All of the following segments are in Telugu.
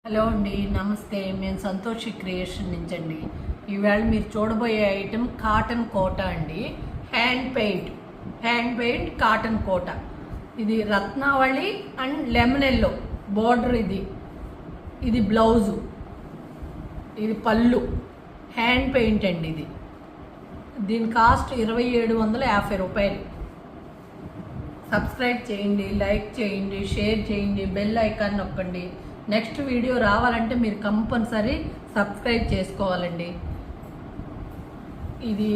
హలో అండి, నమస్తే. మేము సంతోషి క్రియేషన్ నుంచి అండి. ఈవేళ మీరు చూడబోయే ఐటెం కాటన్ కోట అండి. హ్యాండ్ పెయింట్ కాటన్ కోట. ఇది రత్నావళి అండ్ లెమన్ ఎల్లో బోర్డర్. ఇది బ్లౌజు, ఇది పళ్ళు. హ్యాండ్ పెయింట్ అండి ఇది. దీని కాస్ట్ 2750 రూపాయలు. సబ్స్క్రైబ్ చేయండి, లైక్ చేయండి, షేర్ చేయండి, బెల్ ఐకాన్ నొక్కండి. నెక్స్ట్ వీడియో రావాలంటే మీరు కంపల్సరీ సబ్స్క్రైబ్ చేసుకోవాలండి. ఇది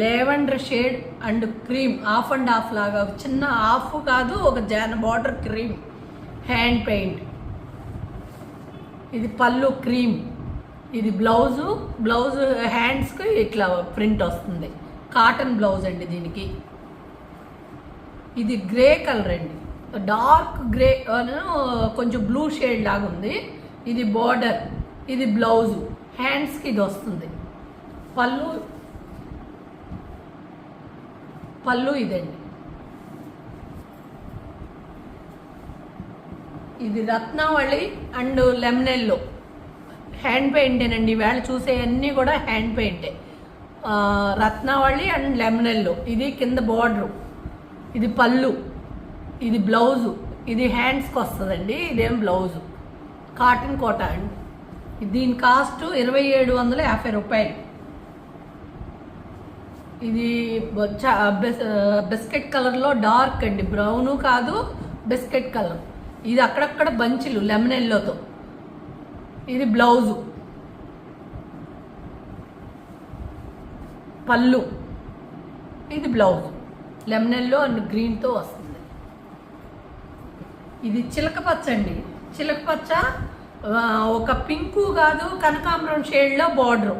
lavender shade and cream, of and of లాగా, చిన్న ఆఫ్ కాదు, ఒక జాన బార్డర్ క్రీమ్. Hand paint. ఇది పళ్ళు క్రీమ్. ఇది బ్లౌజు హ్యాండ్స్కి ఇట్లా ప్రింట్ వస్తుంది. కాటన్ బ్లౌజ్ అండి దీనికి. ఇది గ్రే కలర్ అండి, డార్క్ గ్రే, కొంచెం బ్లూ షేడ్ లాగా ఉంది. ఇది బార్డర్, ఇది బ్లౌజు, హ్యాండ్స్కి ఇది వస్తుంది. పళ్ళు ఇదండి. ఇది రత్నావళి అండ్ లెమన్ ఎల్లో హ్యాండ్ పెయింటేనండి. వేళ చూసే అన్నీ కూడా హ్యాండ్ పెయింటే. రత్నావళి అండ్ లెమన్ ఎల్లో. ఇది కింద బార్డరు, ఇది పళ్ళు, ఇది బ్లౌజు, ఇది హ్యాండ్స్కి వస్తుందండి. ఇదేం బ్లౌజు. కాటన్ కోట అండి. దీని కాస్ట్ 2750 రూపాయలు. ఇది బిస్కెట్ కలర్లో డార్క్ అండి, బ్రౌను కాదు, బిస్కెట్ కలర్. ఇది అక్కడక్కడ బంచులు లెమన్ ఎల్లోతో. ఇది బ్లౌజు, పళ్ళు, ఇది బ్లౌజు లెమన్ ఎల్లో అండ్ గ్రీన్తో వస్తుంది. ఇది చిలకపచ్చ అండి. చిలకపచ్చ ఒక పింకు కాదు, కనకాంబరం షేడ్లో బార్డరు.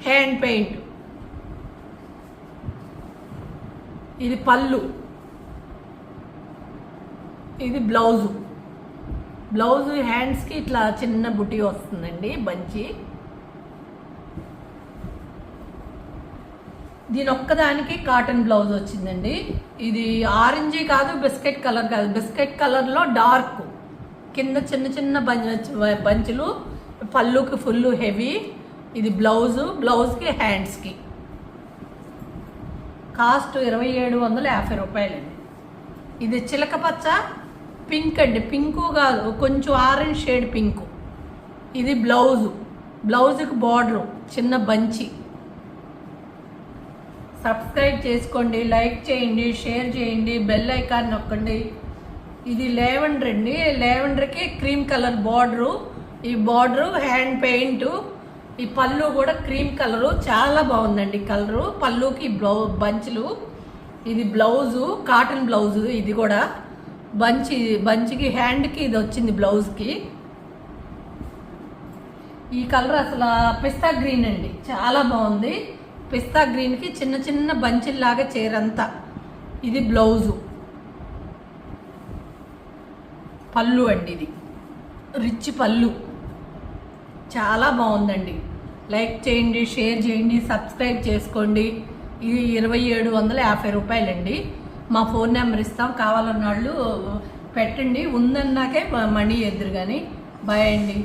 Hand paint. ఇది పళ్ళు, ఇది బ్లౌజు. హ్యాండ్స్కి ఇట్లా చిన్న బుటీ వస్తుందండి, బంచి. దీని ఒక్కదానికి కాటన్ బ్లౌజ్ వచ్చిందండి. ఇది ఆరెంజీ కాదు, బిస్కెట్ కలర్ కాదు, బిస్కెట్ కలర్లో డార్క్, కింద చిన్న చిన్న బంచులు. పళ్ళుకి ఫుల్ హెవీ. ఇది బ్లౌజ్కి హ్యాండ్స్కి. కాస్ట్ 2750 రూపాయలండి. ఇది చిలకపచ్చ పింక్ అండి, పింకు కాదు, కొంచెం ఆరెంజ్ షేడ్ పింకు. ఇది బ్లౌజుకి బార్డరు, చిన్న బంచి. సబ్స్క్రైబ్ చేసుకోండి, లైక్ చేయండి, షేర్ చేయండి, బెల్ ఐకాన్ నొక్కండి. ఇది లెవెండర్ అండి. లెవెండర్కి క్రీమ్ కలర్ బార్డరు. ఈ బార్డరు హ్యాండ్ పెయింట్. ఈ పళ్ళు కూడా క్రీమ్ కలరు, చాలా బాగుందండి కలరు. పళ్ళుకి బంచులు. ఇది బ్లౌజు, కాటన్ బ్లౌజు. ఇది కూడా బంచికి హ్యాండ్కి ఇది వచ్చింది బ్లౌజ్కి. ఈ కలర్ అసలు పిస్తా గ్రీన్ అండి, చాలా బాగుంది. పిస్తా గ్రీన్కి చిన్న చిన్న బంచిల్లాగా చీరంతా. ఇది బ్లౌజు, పళ్ళు అండి. ఇది రిచ్ పళ్ళు, చాలా బాగుందండి. లైక్ చేయండి, షేర్ చేయండి, సబ్స్క్రైబ్ చేసుకోండి. ఇది 2750 రూపాయలండి. మా ఫోన్ నెంబర్ ఇస్తాం, కావాలన్న వాళ్ళు పెట్టండి. ఉందన్నాకే మనీ ఎదురు కానీ. బాయ్ అండి.